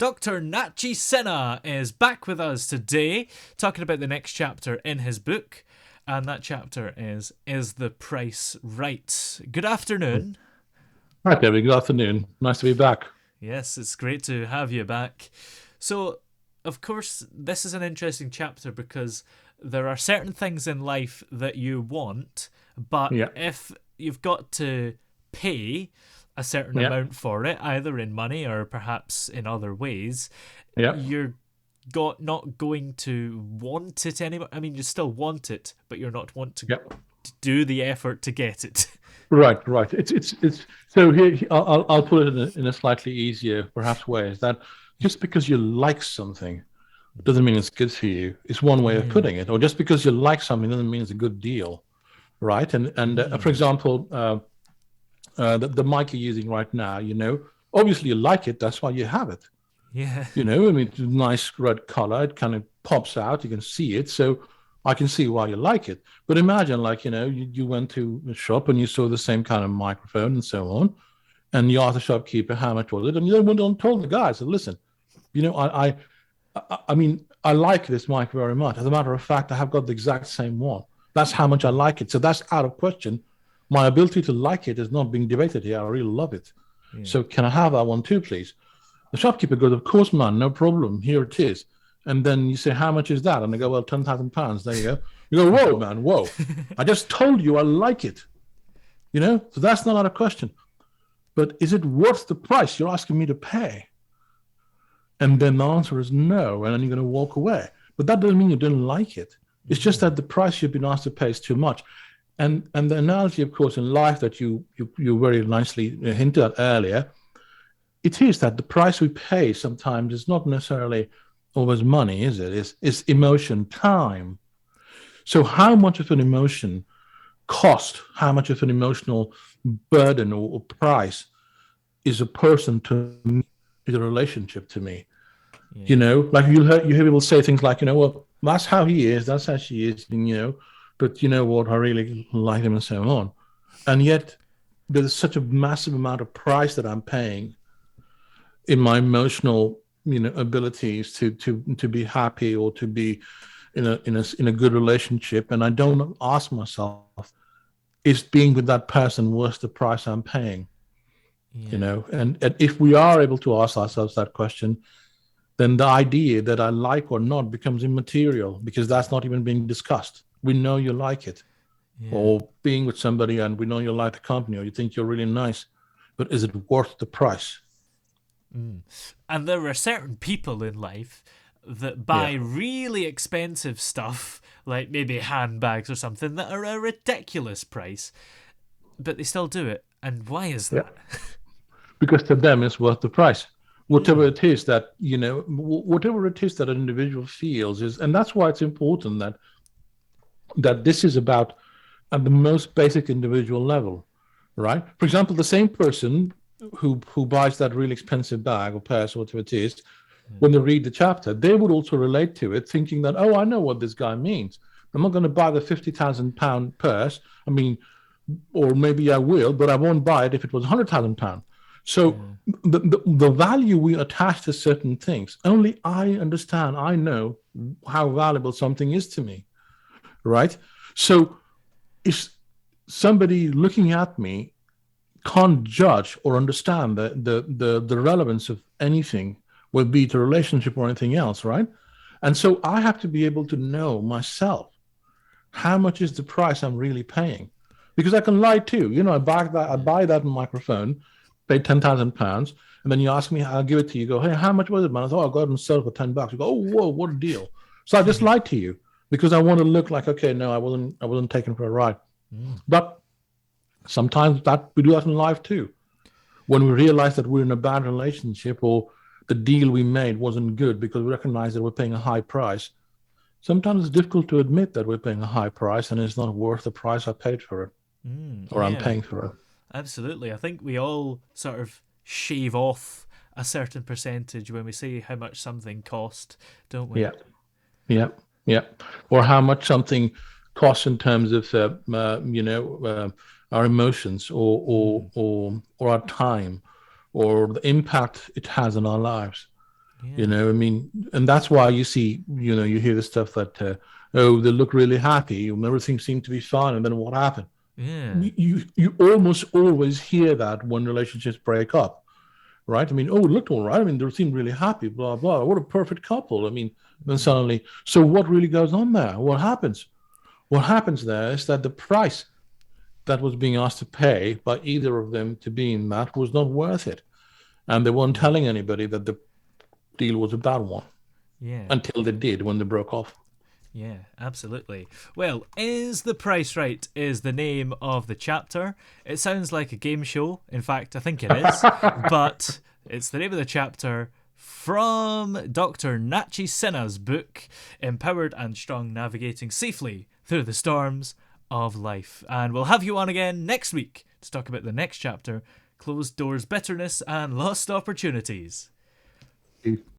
Dr. Nachi Sinha is back with us today, talking about the next chapter in his book, and that chapter is the Price Right? Good afternoon. Hi, Kevin. Good afternoon. Nice to be back. Yes, it's great to have you back. So, of course, this is an interesting chapter because there are certain things in life that you want, but Yeah, if you've got to pay a certain yeah, amount for it, either in money or perhaps in other ways, yeah. you're not going to want it anymore. I mean, you still want it, but you're not want to Yeah. do the effort to get it. Right, right. It's. So here, I'll put it in a slightly easier, perhaps, way. Is that just because you like something doesn't mean it's good for you. It's one way of Mm. putting it. Or just because you like something doesn't mean it's a good deal, right? And for Mm. example, the mic you're using right now, obviously you like it. That's why you have it. Yeah. I mean, it's a nice red color. It kind of pops out. You can see it. So I can see why you like it. But imagine, like, you went to a shop and you saw the same kind of microphone and so on. And you asked the shopkeeper how much was it. And you then went on and told the guy, I said, listen, I mean, I like this mic very much. As a matter of fact, I have got the exact same one. That's how much I like it. So that's out of question. My ability to like it is not being debated here. I really love it. Yeah. So can I have that one too, please? The shopkeeper goes, of course, man, no problem. Here it is. And then you say, how much is that? And they go, well, £10,000. There you go. You go, whoa, man, whoa. I just told you I like it. So that's not out of question. But is it worth the price you're asking me to pay? And then the answer is no. And then you're going to walk away. But that doesn't mean you didn't like it. It's just Mm. that the price you've been asked to pay is too much. And the analogy, of course, in life that you very nicely hinted at earlier, it is that the price we pay sometimes is not necessarily always money, is it? It's emotion, time. So how much of an emotion cost, how much of an emotional burden or price is a person to me, is a relationship to me? Yeah. Like you hear people say things like, well, that's how he is, that's how she is, and but you know what, I really like him and so on. And yet there's such a massive amount of price that I'm paying in my emotional abilities to be happy or to be in a good relationship, and I don't ask myself, is being with that person worth the price I'm paying? Yeah. And if we are able to ask ourselves that question, then the idea that I like or not becomes immaterial, because that's not even being discussed. We know you like it, Yeah. or being with somebody and we know you like the company or you think you're really nice, but is it worth the price? Mm. And there are certain people in life that Yeah. buy really expensive stuff, like maybe handbags or something, that are a ridiculous price, but they still do it. And why is Yeah. that? Because to them it's worth the price. Whatever Mm. it is that, whatever it is that an individual feels is, and that's why it's important that this is about at the most basic individual level, right? For example, the same person who buys that really expensive bag or purse or whatever it is, when they read the chapter, they would also relate to it, thinking that, oh, I know what this guy means. I'm not going to buy the £50,000 purse. I mean, or maybe I will, but I won't buy it if it was £100,000. So Yeah. the value we attach to certain things, only I understand, I know how valuable something is to me, right? So if somebody looking at me can't judge or understand the relevance of anything, whether it be to a relationship or anything else, right? And so I have to be able to know myself how much is the price I'm really paying, because I can lie too. I Yeah. buy that microphone, pay £10,000, and then you ask me, I'll give it to you. Go, hey, how much was it, man? I thought, oh, I got it and sold for $10. You go, oh, whoa, what a deal! So I just lied to you because I want to look like, okay, no, I wasn't taken for a ride. Mm. But sometimes that we do that in life too. When we realize that we're in a bad relationship or the deal we made wasn't good because we recognize that we're paying a high price, sometimes it's difficult to admit that we're paying a high price and it's not worth the price I paid for it Mm. or I'm Yeah. paying for it. Absolutely. I think we all sort of shave off a certain percentage when we say how much something cost, don't we? Yeah, yeah, yeah. Or how much something costs in terms of, our emotions or Mm. or our time or the impact it has on our lives. You Yeah. know, I mean, and that's why you see, you hear the stuff that, oh, they look really happy, everything seemed to be fine, and then what happened? Yeah. You almost always hear that when relationships break up, right? I mean, oh, it looked all right. I mean, they seemed really happy, blah blah. What a perfect couple. I mean, then Mm. suddenly, so what really goes on there? What happens? What happens there is that the price that was being asked to pay by either of them to be in that was not worth it, and they weren't Yeah. telling anybody that the deal was a bad one Yeah. until they did when they broke off. Yeah, absolutely. Well, Is the Price Right is the name of the chapter. It sounds like a game show. In fact, I think it is. But it's the name of the chapter from Dr. Nachi Sinha's book, Empowered and Strong Navigating Safely Through the Storms of Life. And we'll have you on again next week to talk about the next chapter, Closed Doors Bitterness and Lost Opportunities.